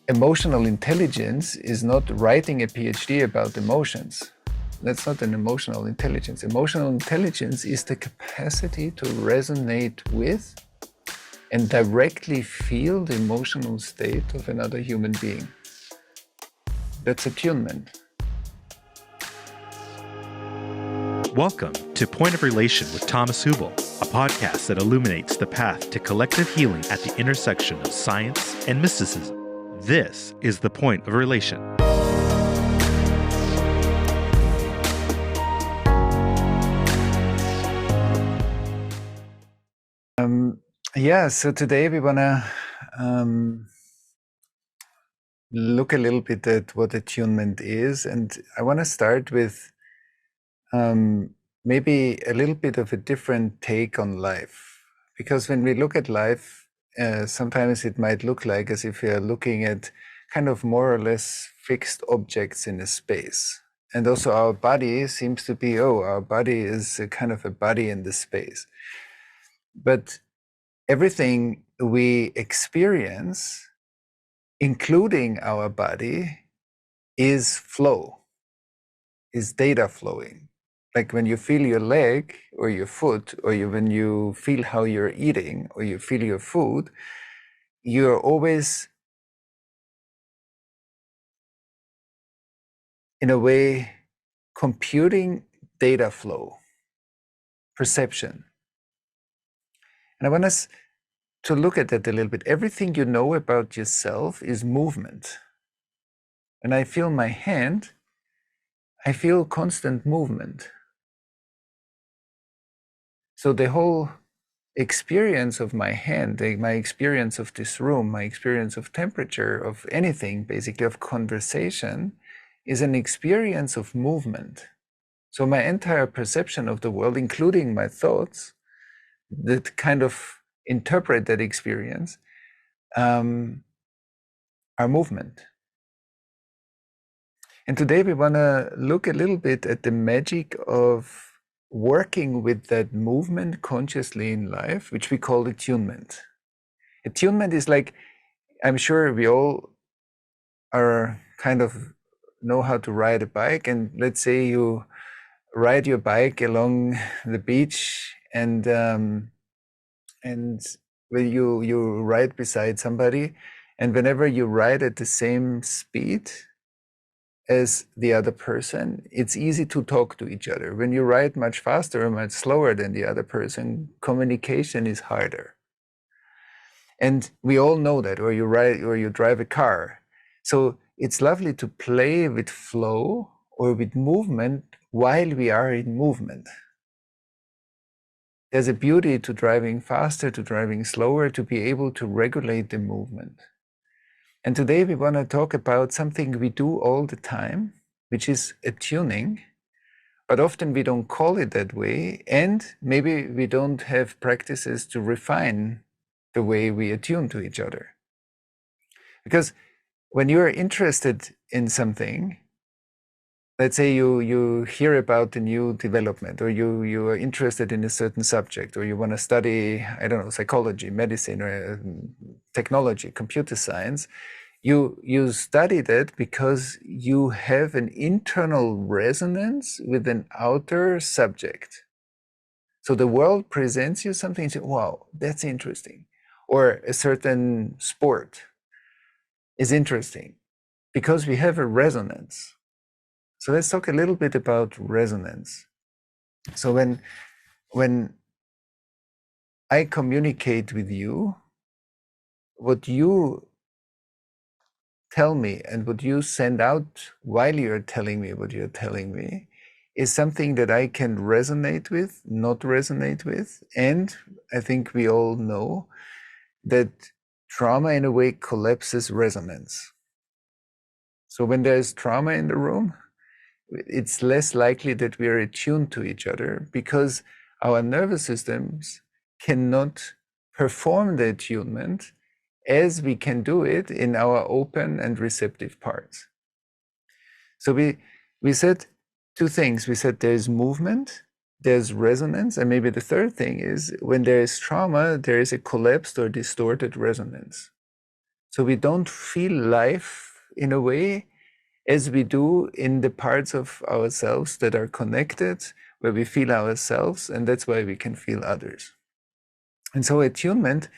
emotional intelligence is not writing a PhD about emotions. That's not an emotional intelligence. Emotional intelligence is the capacity to resonate with and directly feel the emotional state of another human being. That's attunement. Welcome to Point of Relation with Thomas Hübl, a podcast that illuminates the path to collective healing at the intersection of science and mysticism. This is the Point of Relation. So today we want to look a little bit at what attunement is, and I want to start with maybe a little bit of a different take on life. Because when we look at life, sometimes it might look like as if we are looking at kind of more or less fixed objects in a space. And also our body seems to be, our body is a kind of a body in the space. But everything we experience, including our body, is flow, is data flowing. Like when you feel your leg or your foot, or when you feel how you're eating, or you feel your food, you're always, in a way, computing data flow, perception. And I want us to look at that a little bit. Everything you know about yourself is movement. And I feel my hand, I feel constant movement. So the whole experience of my hand, my experience of this room, my experience of temperature, of anything, basically of conversation, is an experience of movement. So my entire perception of the world, including my thoughts, that kind of interpret that experience, are movement. And today we want to look a little bit at the magic of working with that movement consciously in life, which we call attunement. Attunement is like, I'm sure we all are kind of know how to ride a bike, and let's say you ride your bike along the beach, and when you ride beside somebody, and whenever you ride at the same speed as the other person, it's easy to talk to each other. When you ride much faster or much slower than the other person, communication is harder. And we all know that, or you ride or you drive a car. So it's lovely to play with flow or with movement while we are in movement. There's a beauty to driving faster, to driving slower, to be able to regulate the movement. And today we want to talk about something we do all the time, which is attuning, but often we don't call it that way, and maybe we don't have practices to refine the way we attune to each other. Because when you're interested in something, let's say you hear about the new development, or you are interested in a certain subject, or you want to study, I don't know, psychology, medicine, or technology, computer science, you study that because you have an internal resonance with an outer subject. So the world presents you something, and you say, wow, that's interesting. Or a certain sport is interesting because we have a resonance. So let's talk a little bit about resonance. So when I communicate with you, what you tell me and what you send out while you're telling me what you're telling me is something that I can resonate with, not resonate with. And I think we all know that trauma in a way collapses resonance. So when there's trauma in the room, it's less likely that we are attuned to each other because our nervous systems cannot perform the attunement as we can do it in our open and receptive parts. So we said two things. We said there's movement, there's resonance, and maybe the third thing is when there is trauma, there is a collapsed or distorted resonance. So we don't feel life in a way as we do in the parts of ourselves that are connected, where we feel ourselves, and that's why we can feel others. And so attunement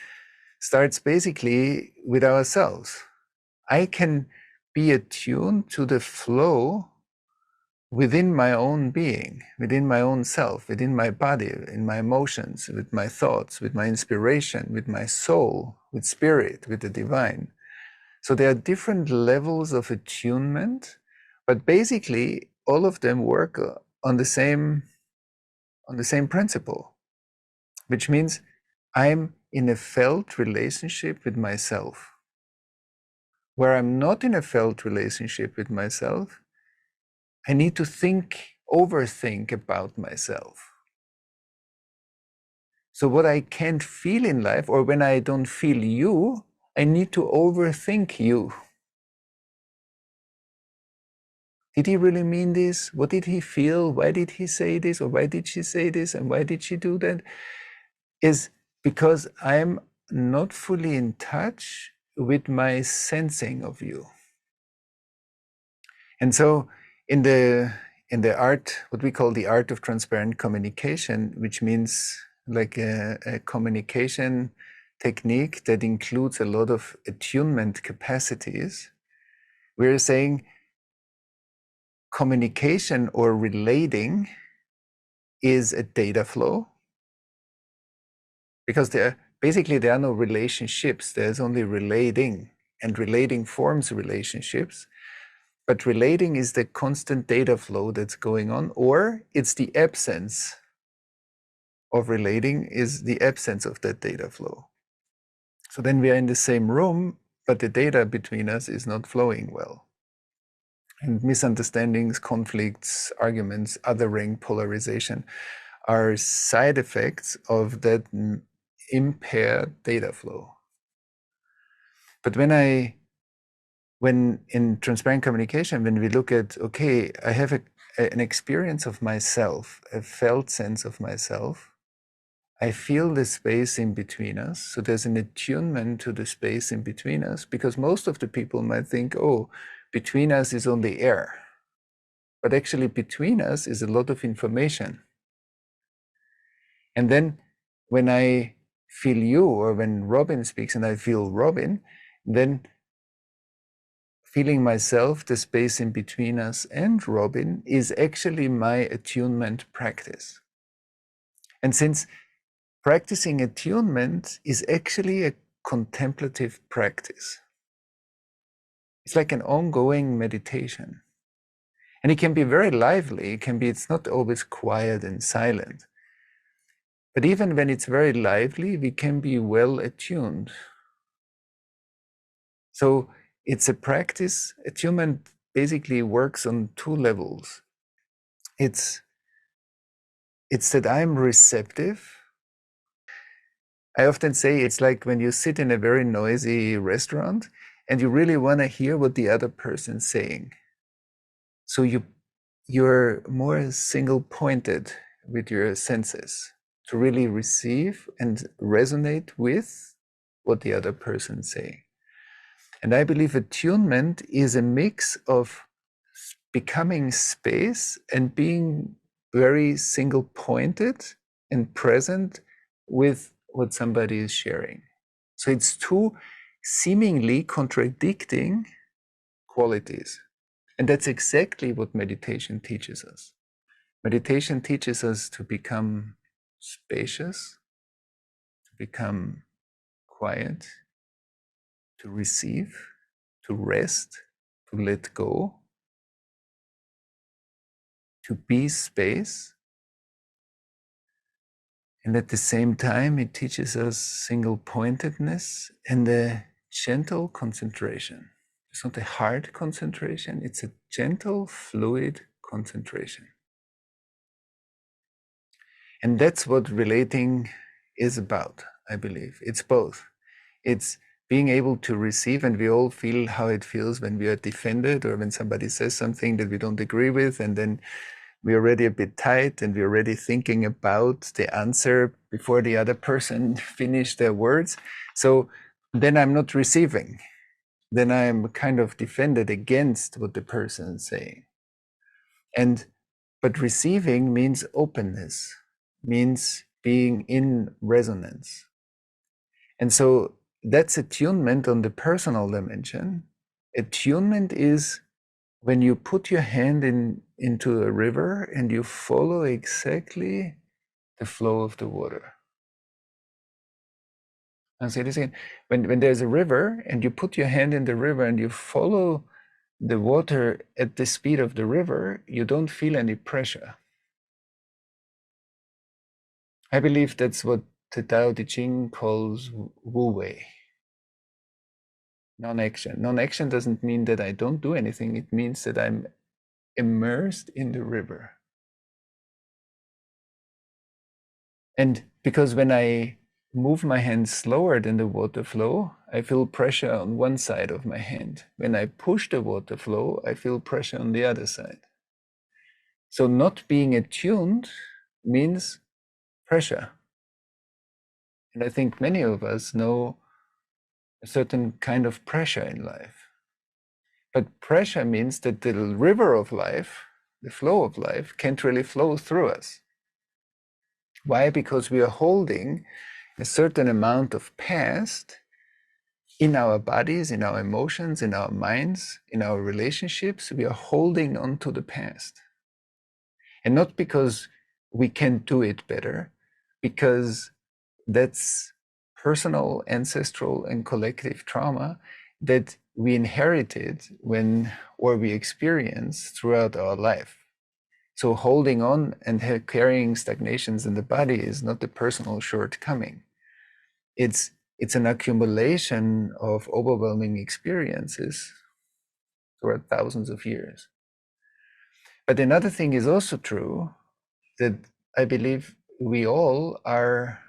starts basically with ourselves. I can be attuned to the flow within my own being, within my own self, within my body, in my emotions, with my thoughts, with my inspiration, with my soul, with spirit, with the divine. So there are different levels of attunement, but basically all of them work on the same principle, which means I'm in a felt relationship with myself. Where I'm not in a felt relationship with myself, I need to overthink about myself. So what I can't feel in life, or when I don't feel you, I need to overthink you. Did he really mean this? What did he feel? Why did he say this? Or why did she say this? And why did she do that? Is because I'm not fully in touch with my sensing of you. And so in the art, what we call the art of transparent communication, which means like a communication technique that includes a lot of attunement capacities, we're saying communication or relating is a data flow, because there are no relationships, there's only relating, and relating forms relationships. But relating is the constant data flow that's going on, or it's the absence of relating is the absence of that data flow. So then we are in the same room, but the data between us is not flowing well. And misunderstandings, conflicts, arguments, othering, polarization are side effects of that impaired data flow. But when in transparent communication, when we look at, okay, I have an experience of myself, a felt sense of myself, I feel the space in between us. So there's an attunement to the space in between us, because most of the people might think, oh, between us is only air. But actually between us is a lot of information. And then when I feel you, or when Robin speaks and I feel Robin, then feeling myself, the space in between us and Robin, is actually my attunement practice. And since practicing attunement is actually a contemplative practice, it's like an ongoing meditation. And it can be very lively. It's not always quiet and silent. But even when it's very lively, we can be well attuned. So it's a practice. Attunement basically works on two levels. It's that I'm receptive. I often say it's like when you sit in a very noisy restaurant and you really want to hear what the other person's saying. So you're more single-pointed with your senses to really receive and resonate with what the other person's saying. And I believe attunement is a mix of becoming space and being very single-pointed and present with what somebody is sharing. So it's two seemingly contradicting qualities. And that's exactly what meditation teaches us. Meditation teaches us to become spacious, to become quiet, to receive, to rest, to let go, to be space. And at the same time, it teaches us single-pointedness and a gentle concentration. It's not a hard concentration, it's a gentle, fluid concentration. And that's what relating is about, I believe. It's both. It's being able to receive, and we all feel how it feels when we are defended or when somebody says something that we don't agree with, and then we're already a bit tight and we're already thinking about the answer before the other person finished their words. So then I'm not receiving. then I'm kind of defended against what the person is saying. But receiving means openness, means being in resonance. And so that's attunement on the personal dimension. Attunement is when you put your hand into a river and you follow exactly the flow of the water. I'll say this again. When there's a river and you put your hand in the river and you follow the water at the speed of the river, you don't feel any pressure. I believe that's what the Tao Te Ching calls Wu Wei. Non-action. Non-action doesn't mean that I don't do anything. It means that I'm immersed in the river. And because when I move my hand slower than the water flow, I feel pressure on one side of my hand. When I push the water flow, I feel pressure on the other side. So not being attuned means pressure. And I think many of us know a certain kind of pressure in life. But pressure means that the river of life, the flow of life, can't really flow through us. Why? Because we are holding a certain amount of past in our bodies, in our emotions, in our minds, in our relationships. We are holding on to the past. And not because we can do it better, because that's personal, ancestral, and collective trauma that we inherited or we experience throughout our life. So holding on and carrying stagnations in the body is not a personal shortcoming. It's an accumulation of overwhelming experiences throughout thousands of years. But another thing is also true, that I believe we all are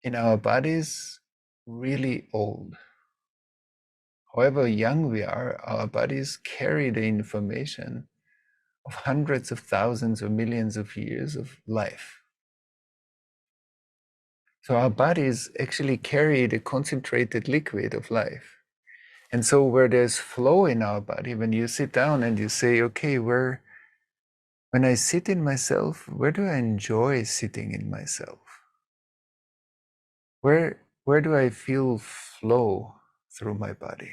in our bodies really old. However young we are, our bodies carry the information of hundreds of thousands or millions of years of life. So our bodies actually carry the concentrated liquid of life. And so where there's flow in our body, when you sit down and you say, okay, when I sit in myself, where do I enjoy sitting in myself? Where do I feel flow through my body?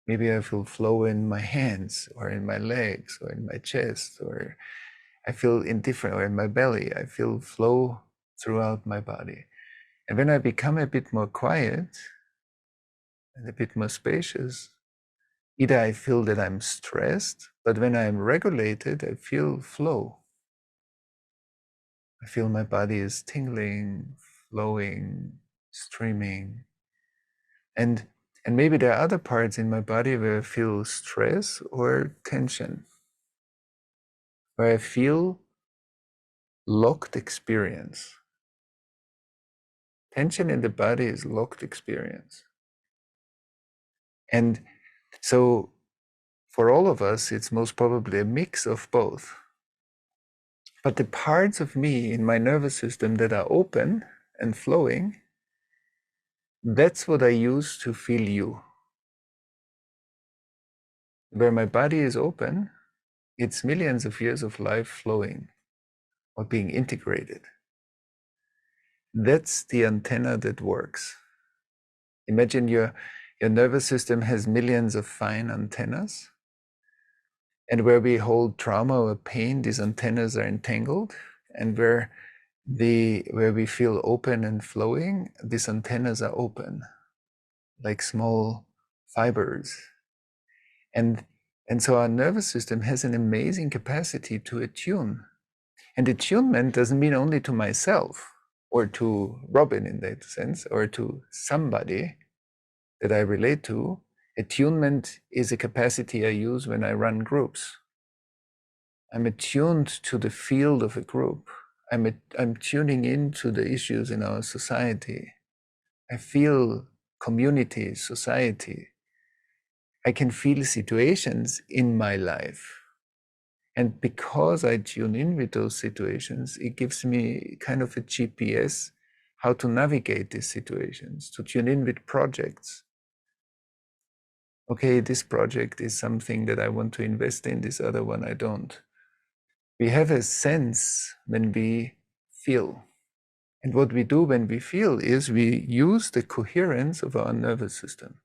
Maybe I feel flow in my hands or in my legs or in my chest, or I feel indifferent, or in my belly. I feel flow throughout my body. And when I become a bit more quiet and a bit more spacious, either I feel that I'm stressed, but when I'm regulated, I feel flow. I feel my body is tingling, flowing, streaming. And maybe there are other parts in my body where I feel stress or tension, where I feel locked experience. Tension in the body is locked experience. And so for all of us, it's most probably a mix of both. But the parts of me in my nervous system that are open and flowing, that's what I use to feel you. Where my body is open, it's millions of years of life flowing or being integrated. That's the antenna that works. Imagine your nervous system has millions of fine antennas. And where we hold trauma or pain, these antennas are entangled. And where we feel open and flowing, these antennas are open, like small fibers. And so our nervous system has an amazing capacity to attune. And attunement doesn't mean only to myself or to Robin in that sense, or to somebody that I relate to. Attunement is a capacity I use when I run groups. I'm attuned to the field of a group. I'm tuning into the issues in our society. I feel community, society. I can feel situations in my life. And because I tune in with those situations, it gives me kind of a GPS how to navigate these situations, to tune in with projects. Okay, this project is something that I want to invest in, this other one I don't. We have a sense when we feel. And what we do when we feel is we use the coherence of our nervous system.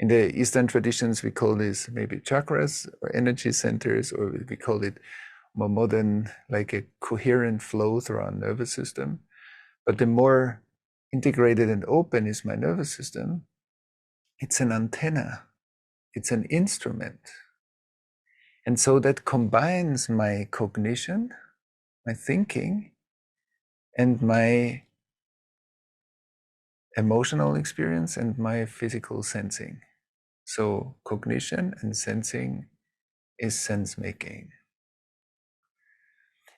In the Eastern traditions, we call this maybe chakras or energy centers, or we call it more modern, like a coherent flow through our nervous system. But the more integrated and open is my nervous system, it's an antenna, it's an instrument. And so that combines my cognition, my thinking, and my emotional experience and my physical sensing. So cognition and sensing is sense making.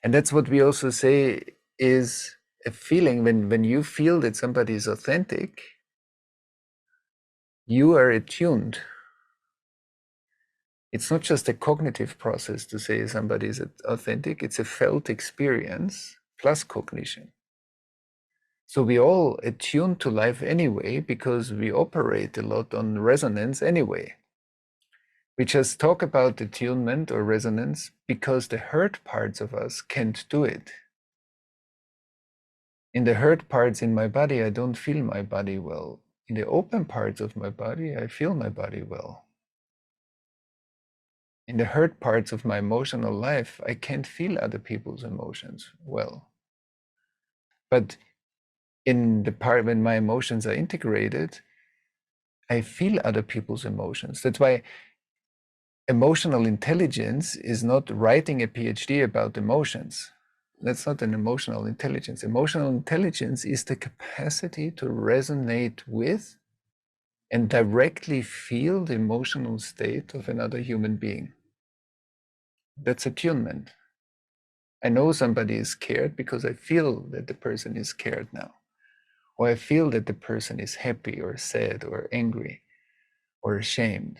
And that's what we also say is a feeling. When you feel that somebody is authentic, you are attuned. It's not just a cognitive process to say somebody is authentic, it's a felt experience plus cognition. So we all attune to life anyway because we operate a lot on resonance anyway. We just talk about attunement or resonance because the hurt parts of us can't do it. In the hurt parts in my body, I don't feel my body well. In the open parts of my body, I feel my body well. In the hurt parts of my emotional life, I can't feel other people's emotions well. But in the part when my emotions are integrated, I feel other people's emotions. That's why emotional intelligence is not writing a PhD about emotions. That's not an emotional intelligence. Emotional intelligence is the capacity to resonate with and directly feel the emotional state of another human being. That's attunement. I know somebody is scared because I feel that the person is scared now. Or I feel that the person is happy or sad or angry or ashamed.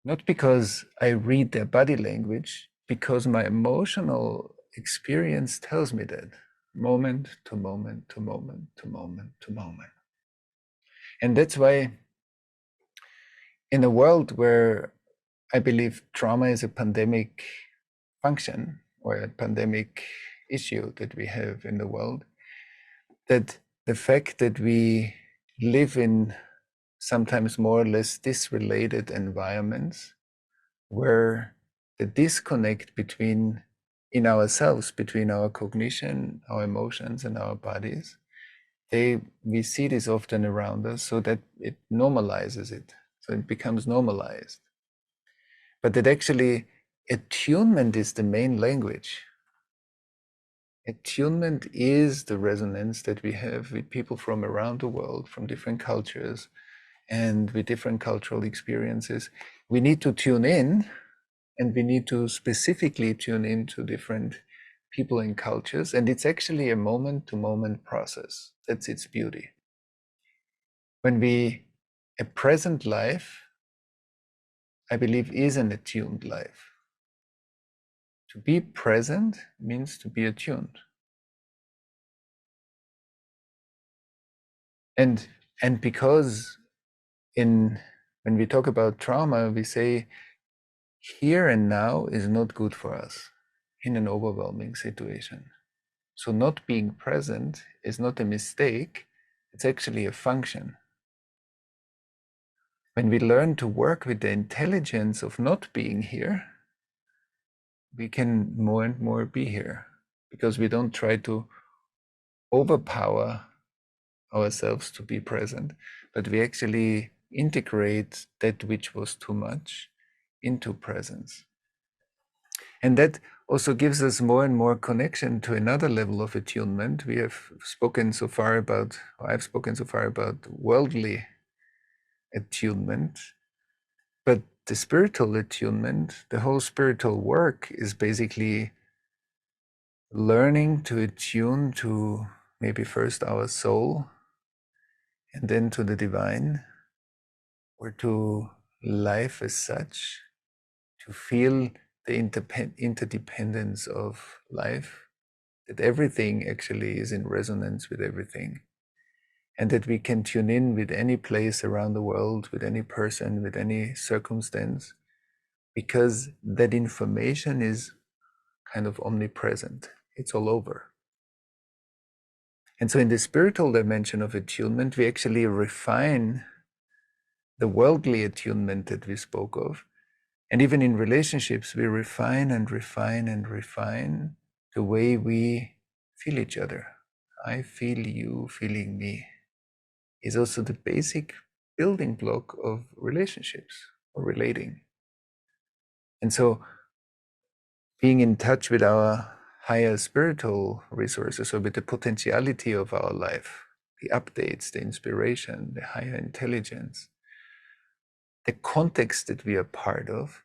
Not because I read their body language, because my emotional experience tells me that, moment to moment to moment to moment to moment. And that's why in a world where I believe trauma is a pandemic function or a pandemic issue that we have in the world, that the fact that we live in sometimes more or less disrelated environments where the disconnect between in ourselves, between our cognition, our emotions, and our bodies, we see this often around us so that it normalizes it. So it becomes normalized. But that actually attunement is the main language. Attunement is the resonance that we have with people from around the world, from different cultures, and with different cultural experiences. We need to tune in, and we need to specifically tune into different people and cultures. And it's actually a moment-to-moment process. That's its beauty. When a present life, I believe, is an attuned life. To be present means to be attuned. And because when we talk about trauma, we say here and now is not good for us in an overwhelming situation. So not being present is not a mistake, it's actually a function. When we learn to work with the intelligence of not being here, we can more and more be here because we don't try to overpower ourselves to be present, but we actually integrate that which was too much into presence. And that also gives us more and more connection to another level of attunement. I've spoken so far about worldly attunement, but the spiritual attunement, the whole spiritual work is basically learning to attune to maybe first our soul and then to the divine, or to life as such, to feel the interdependence of life, that everything actually is in resonance with everything, and that we can tune in with any place around the world, with any person, with any circumstance, because that information is kind of omnipresent. It's all over. And so in the spiritual dimension of attunement, we actually refine the worldly attunement that we spoke of. And even in relationships, we refine and refine and refine the way we feel each other. I feel you feeling me is also the basic building block of relationships or relating. And so being in touch with our higher spiritual resources, or with the potentiality of our life, the updates, the inspiration, the higher intelligence, the context that we are part of,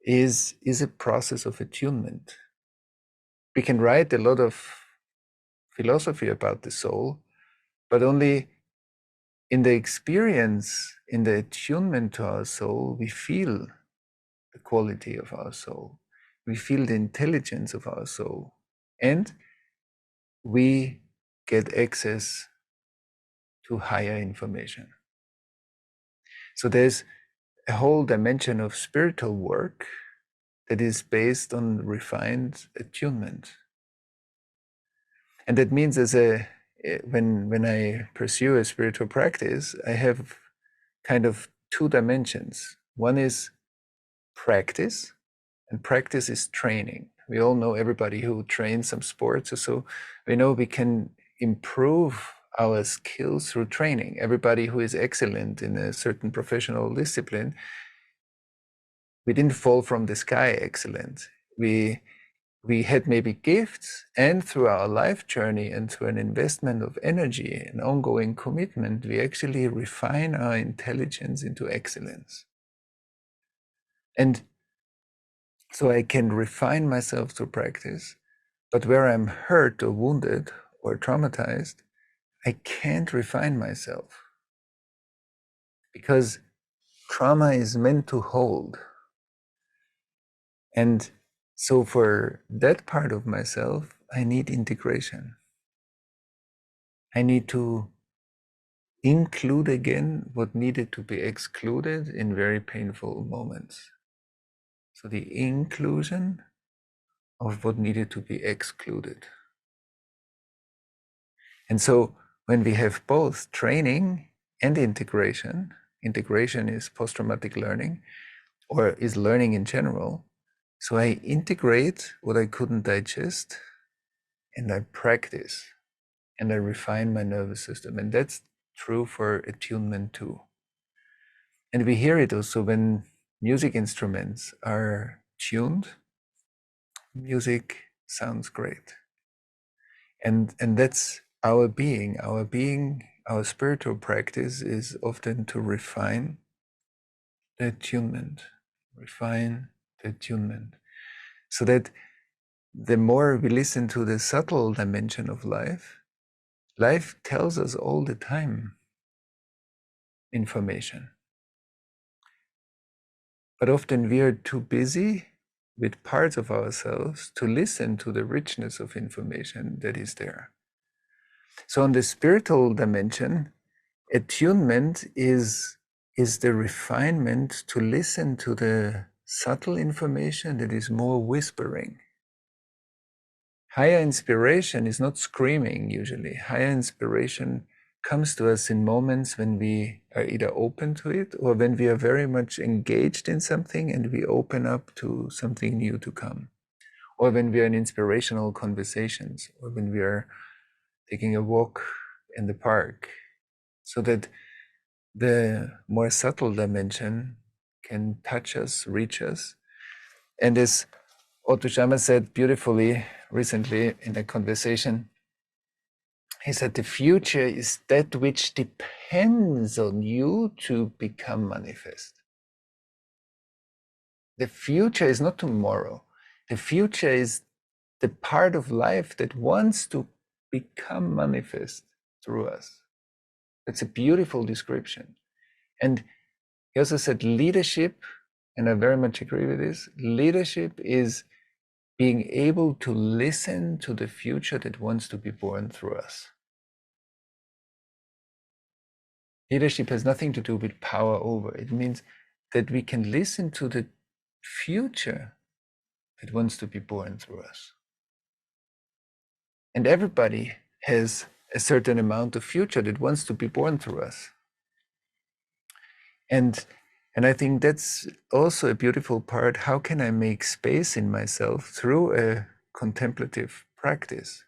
is a process of attunement. We can write a lot of philosophy about the soul, but only in the experience, in the attunement to our soul, we feel the quality of our soul. We feel the intelligence of our soul. And we get access to higher information. So there's a whole dimension of spiritual work that is based on refined attunement. And that means when I pursue a spiritual practice, I have kind of two dimensions. One is practice, and practice is training. We all know, everybody who trains some sports or so, we know we can improve our skills through training. Everybody who is excellent in a certain professional discipline, we didn't fall from the sky excellent. We had maybe gifts, and through our life journey and through an investment of energy and ongoing commitment, we actually refine our intelligence into excellence. And so I can refine myself through practice, but where I'm hurt or wounded or traumatized, I can't refine myself, because trauma is meant to hold. And so for that part of myself, I need integration. I need to include again what needed to be excluded in very painful moments. So the inclusion of what needed to be excluded. And so when we have both training and integration is post-traumatic learning, or is learning in general. So I integrate what I couldn't digest, and I practice, and I refine my nervous system. And that's true for attunement too. And we hear it also when music instruments are tuned, music sounds great. And that's our being. Our spiritual practice is often to refine the attunement, so that the more we listen to the subtle dimension of life, life tells us all the time information. But often we are too busy with parts of ourselves to listen to the richness of information that is there. So on the spiritual dimension, attunement is the refinement to listen to the subtle information that is more whispering. Higher inspiration is not screaming usually. Higher inspiration comes to us in moments when we are either open to it, or when we are very much engaged in something and we open up to something new to come. Or when we are in inspirational conversations, or when we are taking a walk in the park, so that the more subtle dimension can touch us, reach us. And as Otto Schammer said beautifully recently in a conversation, he said, the future is that which depends on you to become manifest. The future is not tomorrow. The future is the part of life that wants to become manifest through us. That's a beautiful description. And he also said leadership, and I very much agree with this, leadership is being able to listen to the future that wants to be born through us. Leadership has nothing to do with power over. It means that we can listen to the future that wants to be born through us. And everybody has a certain amount of future that wants to be born through us. And I think that's also a beautiful part. How can I make space in myself through a contemplative practice?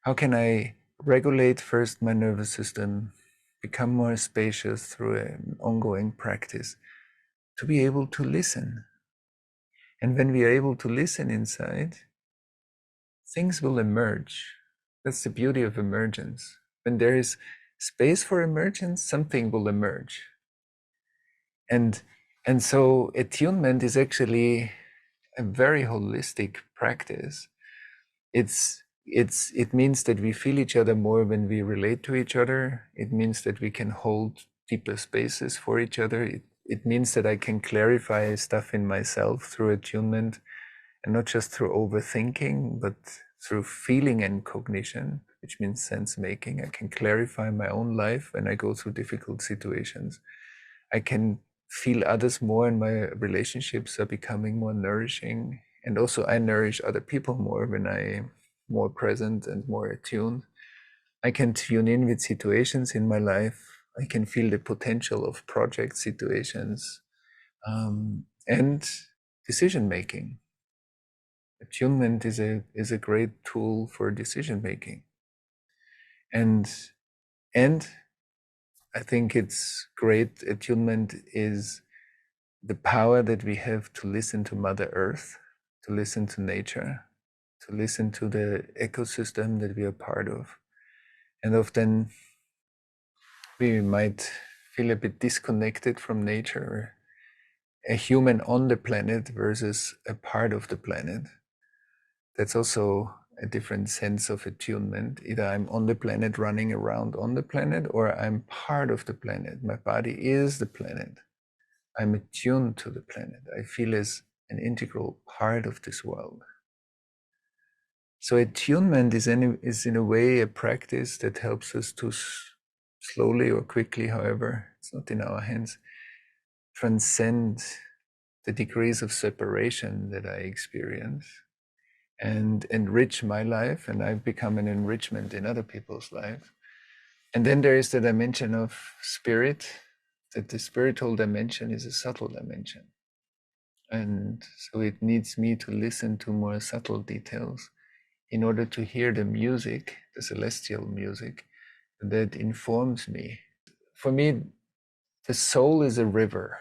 How can I regulate first my nervous system, become more spacious through an ongoing practice, to be able to listen? And when we are able to listen inside, things will emerge. That's the beauty of emergence. When there is space for emergence, something will emerge. And so attunement is actually a very holistic practice. It means that we feel each other more when we relate to each other. It means that we can hold deeper spaces for each other. It means that I can clarify stuff in myself through attunement, and not just through overthinking, but through feeling and cognition, which means sense making. I can clarify my own life when I go through difficult situations. I can feel others more, and my relationships are becoming more nourishing. And also I nourish other people more when I'm more present and more attuned. I can tune in with situations in my life. I can feel the potential of project situations, and decision making. Attunement is a great tool for decision making. And I think it's great. Attunement is the power that we have to listen to Mother Earth, to listen to nature, to listen to the ecosystem that we are part of. And often we might feel a bit disconnected from nature, a human on the planet versus a part of the planet. That's also a different sense of attunement. Either I'm on the planet, running around on the planet, or I'm part of the planet. My body is the planet. I'm attuned to the planet. I feel as an integral part of this world. So attunement is in a way a practice that helps us to slowly or quickly, however, it's not in our hands, transcend the degrees of separation that I experience and enrich my life, and I've become an enrichment in other people's lives. And then there is the dimension of spirit, that the spiritual dimension is a subtle dimension. And so it needs me to listen to more subtle details in order to hear the music, the celestial music, that informs me. For me, the soul is a river,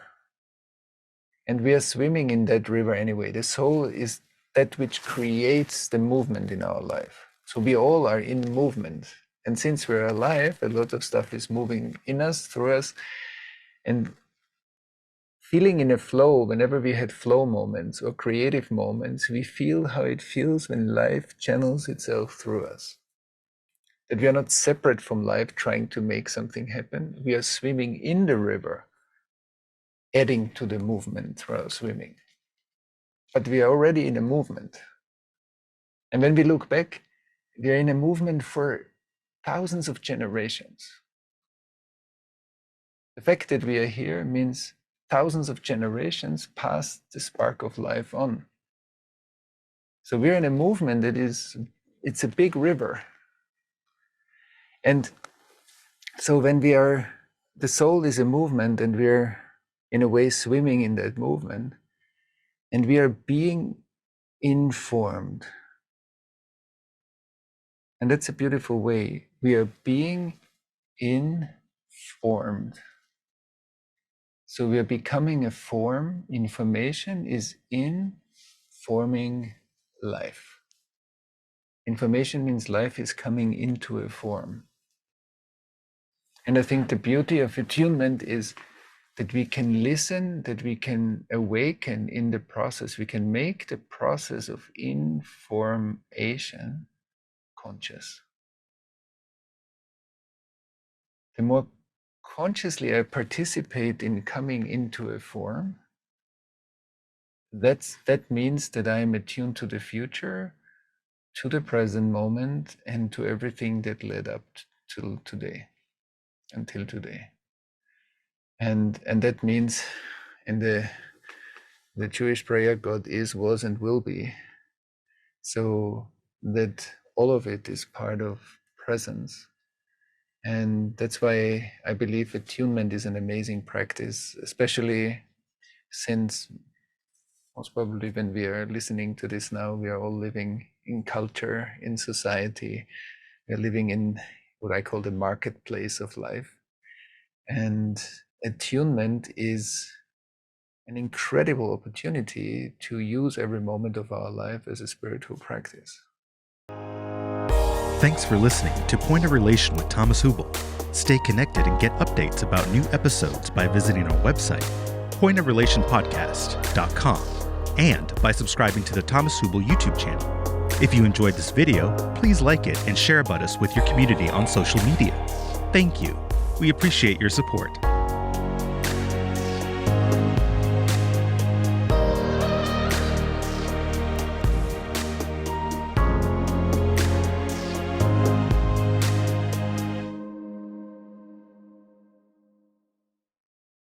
and we are swimming in that river anyway. The soul is that which creates the movement in our life. So we all are in movement. And since we're alive, a lot of stuff is moving in us, through us. And feeling in a flow, whenever we had flow moments or creative moments, we feel how it feels when life channels itself through us. That we are not separate from life trying to make something happen. We are swimming in the river, adding to the movement through our swimming. But we are already in a movement. And when we look back, we are in a movement for thousands of generations. The fact that we are here means thousands of generations passed the spark of life on. So we're in a movement that it's a big river. And so when the soul is a movement, and we're in a way swimming in that movement, and we are being informed. And that's a beautiful way. We are being informed. So we are becoming a form. Information is informing life. Information means life is coming into a form. And I think the beauty of attunement is that we can listen, that we can awaken in the process. We can make the process of information conscious. The more consciously I participate in coming into a form, that means that I am attuned to the future, to the present moment, and to everything that led up till today, until today. And that means in the Jewish prayer, God is, was, and will be. So that all of it is part of presence. And that's why I believe attunement is an amazing practice, especially since most probably when we are listening to this now, we are all living in culture, in society. We are living in what I call the marketplace of life. And attunement is an incredible opportunity to use every moment of our life as a spiritual practice. Thanks for listening to Point of Relation with Thomas Hübl. Stay connected and get updates about new episodes by visiting our website, pointofrelationpodcast.com, and by subscribing to the Thomas Hübl YouTube channel. If you enjoyed this video, please like it and share about us with your community on social media. Thank you. We appreciate your support.